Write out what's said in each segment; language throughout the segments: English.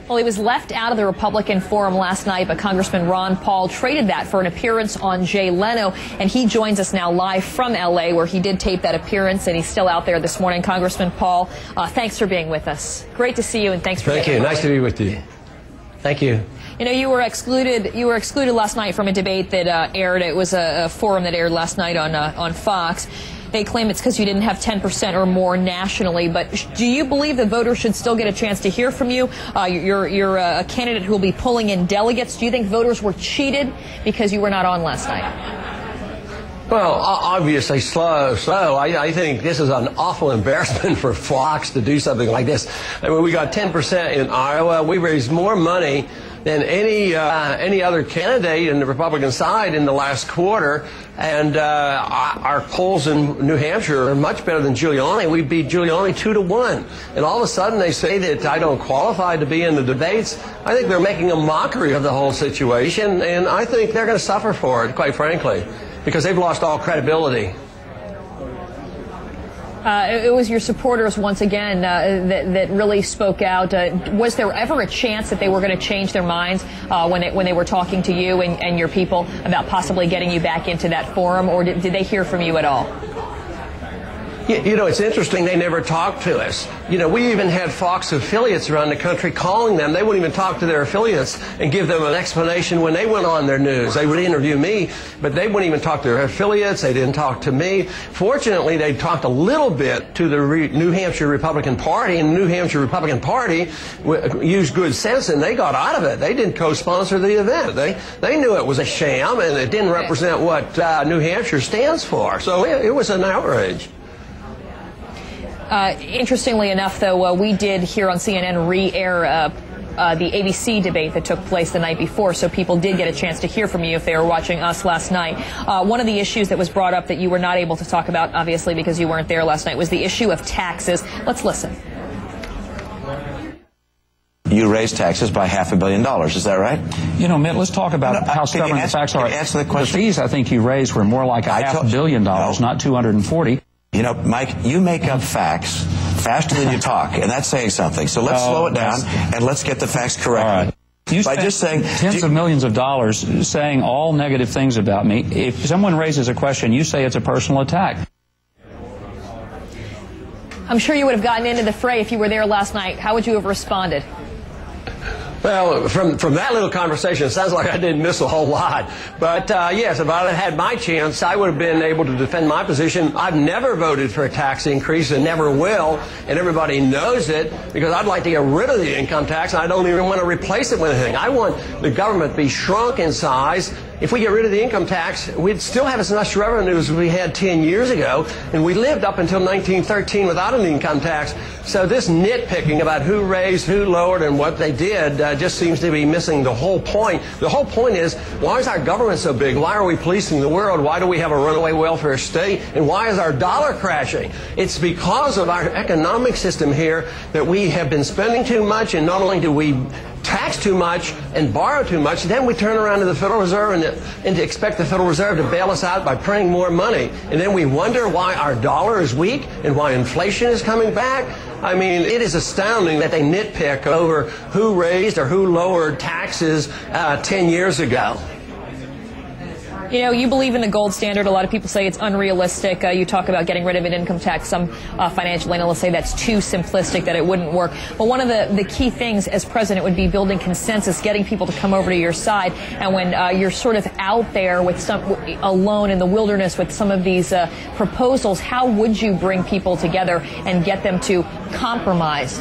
Well, he was left out of the Republican forum last night, but Congressman Ron Paul traded that for an appearance on Jay Leno, and he joins us now live from L.A., where he did tape that appearance, and he's still out there this morning. Congressman Paul, thanks for being with us. Great to see you, and thanks for Thank you. Nice to be with you. Thank you. You know, you were excluded last night from a debate that aired. It was a forum that aired last night on Fox. They claim it's because you didn't have 10% or more nationally. But do you believe the voters should still get a chance to hear from you? You're a candidate who will be pulling in delegates. Do you think voters were cheated because you were not on last night? Well, obviously, I think this is an awful embarrassment for Fox to do something like this. I mean, we got 10% in Iowa. We raised more money than any other candidate in the Republican side in the last quarter. And our polls in New Hampshire are much better than Giuliani. We beat Giuliani 2-1. And all of a sudden they say that I don't qualify to be in the debates. I think they're making a mockery of the whole situation, and I think they're going to suffer for it, quite frankly, because they've lost all credibility. It was your supporters, once again, that really spoke out. Was there ever a chance that they were going to change their minds when they were talking to you and your people about possibly getting you back into that forum, or did they hear from you at all? You know, it's interesting. They never talked to us. You know, we even had Fox affiliates around the country calling them. They wouldn't even talk to their affiliates and give them an explanation when they went on their news. They would interview me, but they wouldn't even talk to their affiliates. They didn't talk to me. Fortunately, they talked a little bit to the New Hampshire Republican Party, and the New Hampshire Republican Party used good sense, and they got out of it. They didn't co-sponsor the event. They knew it was a sham, and it didn't represent what New Hampshire stands for. So it was an outrage. Interestingly enough, though, we did here on CNN re-air the ABC debate that took place the night before, so people did get a chance to hear from you if they were watching us last night. One of the issues that was brought up that you were not able to talk about, obviously because you weren't there last night, was the issue of taxes. Let's listen. You raised taxes by $500 million. Is that right? You know, Mitt, let's talk about how stubborn the facts are. Answer the question. The fees I think you raised were more like $500 million, not 240. You know, Mike, you make up facts faster than you talk, and that's saying something. So let's slow it down and let's get the facts correct. All right. You by just saying tens of millions of dollars saying all negative things about me. If someone raises a question, you say it's a personal attack. I'm sure you would have gotten into the fray if you were there last night. How would you have responded? Well, from that little conversation, it sounds like I didn't miss a whole lot. But, yes, if I had my chance, I would have been able to defend my position. I've never voted for a tax increase and never will, and everybody knows it, because I'd like to get rid of the income tax, and I don't even want to replace it with anything. I want the government to be shrunk in size. If we get rid of the income tax, we'd still have as much revenue as we had 10 years ago, and we lived up until 1913 without an income tax. So this nitpicking about who raised, who lowered, and what they did just seems to be missing the whole point. The whole point is, why is our government so big? Why are we policing the world? Why do we have a runaway welfare state? And why is our dollar crashing? It's because of our economic system here that we have been spending too much, and not only do we tax too much and borrow too much, then we turn around to the Federal Reserve and to expect the Federal Reserve to bail us out by printing more money. And then we wonder why our dollar is weak and why inflation is coming back. I mean, it is astounding that they nitpick over who raised or who lowered taxes 10 years ago. You know, you believe in the gold standard. A lot of people say it's unrealistic. You talk about getting rid of an income tax. Some financial analysts say that's too simplistic, that it wouldn't work. But one of the key things as president would be building consensus, getting people to come over to your side. And when you're sort of out there with alone in the wilderness with some of these proposals, how would you bring people together and get them to compromise?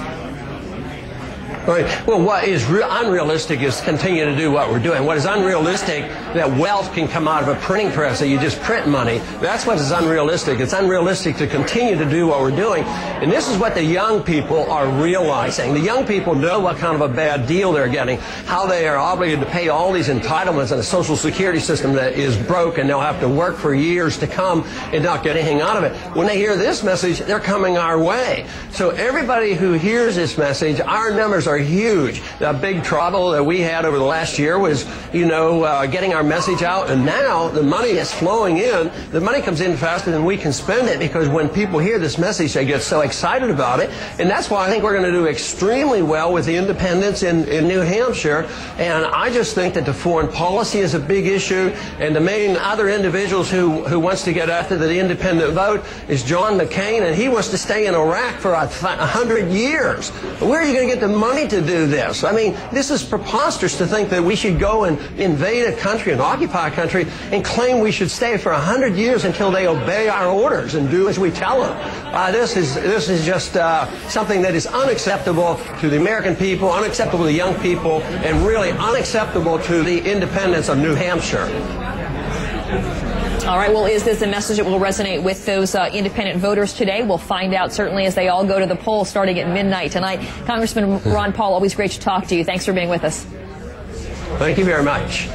Right. Well, what is unrealistic is continue to do what we're doing. What is unrealistic, that wealth can come out of a printing press, that you just print money. That's what is unrealistic. It's unrealistic to continue to do what we're doing. And this is what the young people are realizing. The young people know what kind of a bad deal they're getting, how they are obligated to pay all these entitlements in a Social Security system that is broke, and they'll have to work for years to come and not get anything out of it. When they hear this message, they're coming our way. So everybody who hears this message, our numbers are are huge. The big trouble that we had over the last year was, getting our message out, and now the money is flowing in. The money comes in faster than we can spend it, because when people hear this message, they get so excited about it, and that's why I think we're going to do extremely well with the independents in New Hampshire. And I just think that the foreign policy is a big issue, and the main other individuals who wants to get after the independent vote is John McCain, and he wants to stay in Iraq for 100 years. Where are you going to get the money to do this? I mean, this is preposterous to think that we should go and invade a country and occupy a country and claim we should stay for 100 years until they obey our orders and do as we tell them. This is just something that is unacceptable to the American people, unacceptable to young people, and really unacceptable to the independents of New Hampshire. All right, well, is this a message that will resonate with those independent voters today? We'll find out, certainly, as they all go to the polls starting at midnight tonight. Congressman Ron Paul, always great to talk to you. Thanks for being with us. Thank you very much.